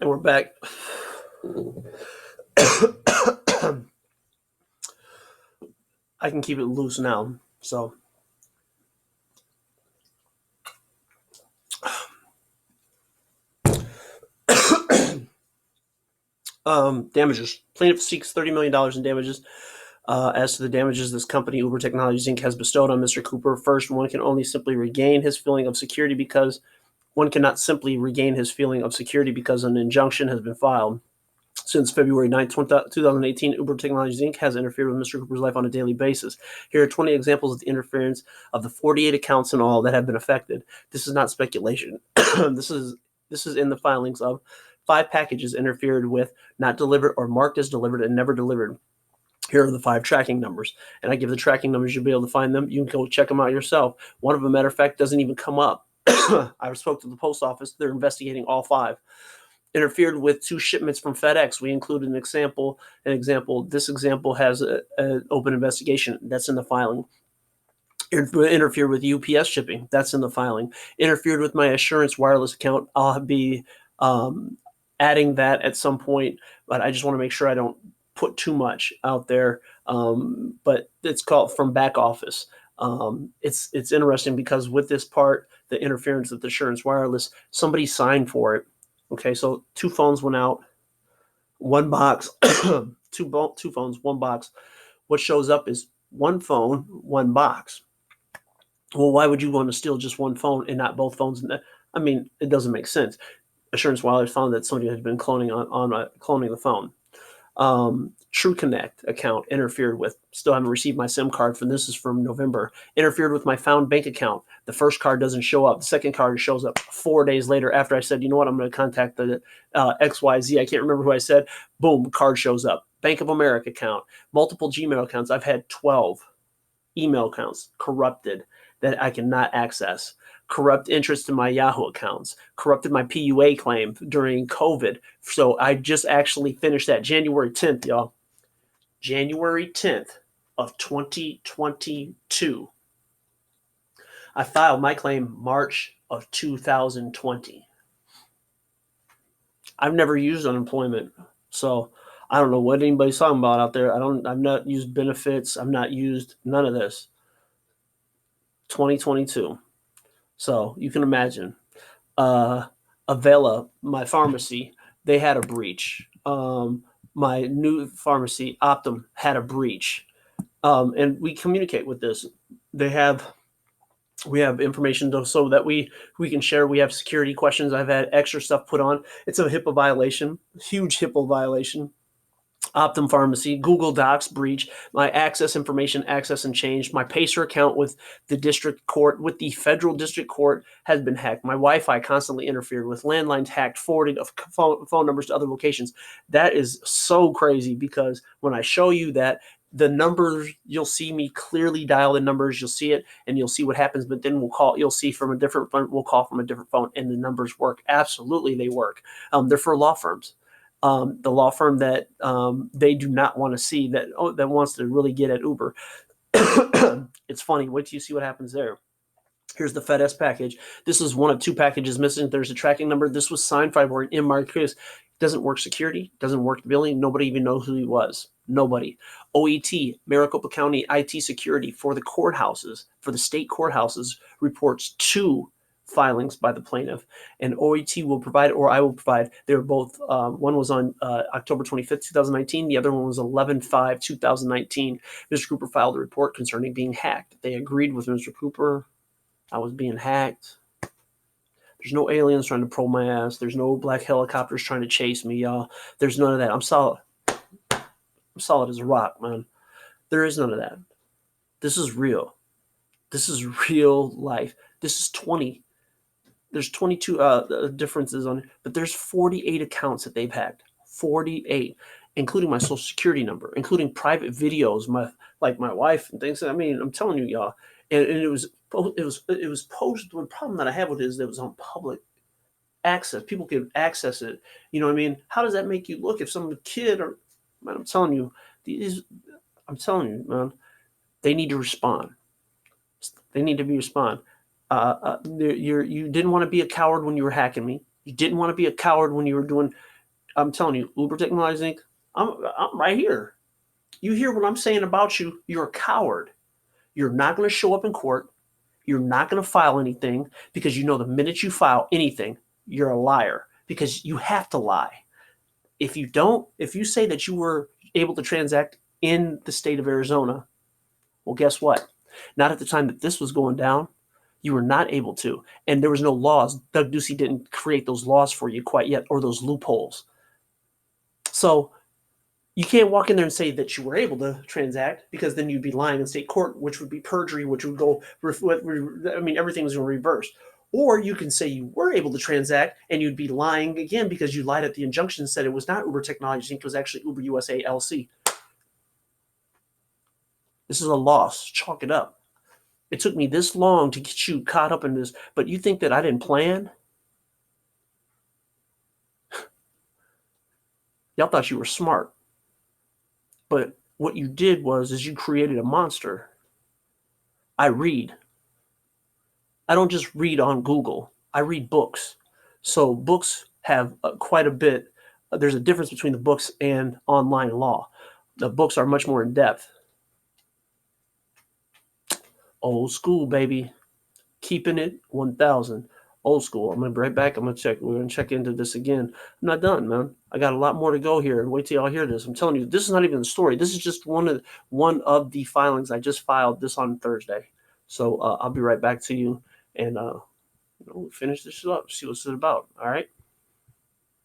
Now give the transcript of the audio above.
And we're back. I can keep it loose now. So, damages. Plaintiff seeks $30 million in damages. As to the damages this company, Uber Technologies Inc., has bestowed on Mr. Cooper, first, one can only simply regain his feeling of security because one cannot simply regain his feeling of security because an injunction has been filed. Since February 9, 2018, Uber Technologies Inc. has interfered with Mr. Cooper's life on a daily basis. Here are 20 examples of the interference of the 48 accounts in all that have been affected. This is not speculation. This is in the filings of 5 packages interfered with, not delivered, or marked as delivered and never delivered. Here are the 5 tracking numbers, and I give the tracking numbers. You'll be able to find them. You can go check them out yourself. One of them, matter of fact, doesn't even come up. I spoke to the post office. They're investigating all 5. Interfered with 2 shipments from FedEx. We included an example. This example has an open investigation. That's in the filing. Interfered with UPS shipping. That's in the filing. Interfered with my Assurance wireless account. I'll be adding that at some point, but I just want to make sure I don't put too much out there. But it's called from back office. It's interesting because with this part, the interference with the Assurance wireless, somebody signed for it. Okay, so 2 phones went out, 1 box, two phones, 1 box. What shows up is 1 phone, 1 box. Well, why would you want to steal just 1 phone and not both phones? I mean, it doesn't make sense. Assurance Wireless found that somebody had been cloning cloning the phone. True Connect account interfered with. Still haven't received my SIM card from this. Is from November. Interfered with my found bank account. The first card doesn't show up. The second card shows up 4 days later after I said, you know what, I'm going to contact the XYZ. I can't remember who I said. Boom, card shows up. Bank of America account. Multiple Gmail accounts. I've had 12 email accounts corrupted that I cannot access. Corrupt interest in my Yahoo accounts, corrupted my PUA claim during COVID. So I just actually finished that January 10th, y'all. January 10th of 2022. I filed my claim March of 2020. I've never used unemployment, so I don't know what anybody's talking about out there. I've not used benefits. I've not used none of this. 2022. So you can imagine. Avella, my pharmacy, they had a breach. My new pharmacy, Optum, had a breach. And we communicate with this. We have information so that we can share. We have security questions. I've had extra stuff put on. It's a HIPAA violation, huge HIPAA violation. Optum Pharmacy, Google Docs breach, my access information, access and changed. My Pacer account with the district court, with the federal district court, has been hacked. My Wi-Fi constantly interfered with. Landlines hacked, forwarded of phone numbers to other locations. That is so crazy because when I show you that, the numbers, you'll see me clearly dial the numbers. You'll see it and you'll see what happens. But then you'll see from a different phone, we'll call from a different phone and the numbers work. Absolutely, they work. They're for law firms. The law firm that they do not want to see, that wants to really get at Uber. It's funny. Wait till you see what happens there. Here's the FedEx package. This is one of 2 packages missing. There's a tracking number. This was signed February in Marcus. Doesn't work security. Doesn't work billing. Nobody even knows who he was. Nobody. OET, Maricopa County IT security for the courthouses, for the state courthouses, reports 2 filings by the plaintiff, and OET will provide, or I will provide. They were both, one was on October 25th, 2019. The other one was 11/5/2019. Mr. Cooper filed a report concerning being hacked. They agreed with Mr. Cooper. I was being hacked. There's no aliens trying to probe my ass. There's no black helicopters trying to chase me, y'all. There's none of that. I'm solid. I'm solid as a rock, man. There is none of that. This is real. This is real life. This is 20. There's 22 differences on it, but there's 48 accounts that they've hacked. 48, including my social security number, including private videos, my wife and things. I mean, I'm telling you, y'all. And it was posted. The problem that I have with it is that it was on public access. People could access it. You know what I mean? How does that make you look if some kid or, man, I'm telling you, man, they need to respond. They need to respond. You didn't want to be a coward when you were hacking me. You didn't want to be a coward when you were doing I'm telling you, Uber Technologies Inc. I'm right here. You hear what I'm saying about you? You're a coward. You're not going to show up in court. You're not going to file anything because you know the minute you file anything, you're a liar because you have to lie. If you don't, if you say that you were able to transact in the state of Arizona, well, guess what? Not at the time that this was going down. You were not able to. And there was no laws. Doug Ducey didn't create those laws for you quite yet, or those loopholes. So you can't walk in there and say that you were able to transact because then you'd be lying in state court, which would be perjury, which would go, I mean, everything's in reverse. Or you can say you were able to transact and you'd be lying again because you lied at the injunction and said it was not Uber Technologies Inc. It was actually Uber USA LC. This is a loss. Chalk it up. It took me this long to get you caught up in this, but you think that I didn't plan? Y'all thought you were smart. But what you did was is you created a monster. I read. I don't just read on Google. I read books. So books have quite a bit. There's a difference between the books and online law. The books are much more in depth. Old school, baby. Keeping it 1,000. Old school. I'm gonna be right back. I'm gonna check. We're gonna check into this again. I'm not done, man. I got a lot more to go here. And wait till y'all hear this. I'm telling you, this is not even the story. This is just one of the filings I just filed this on Thursday. So I'll be right back to you and we'll finish this up. See what it's about. All right.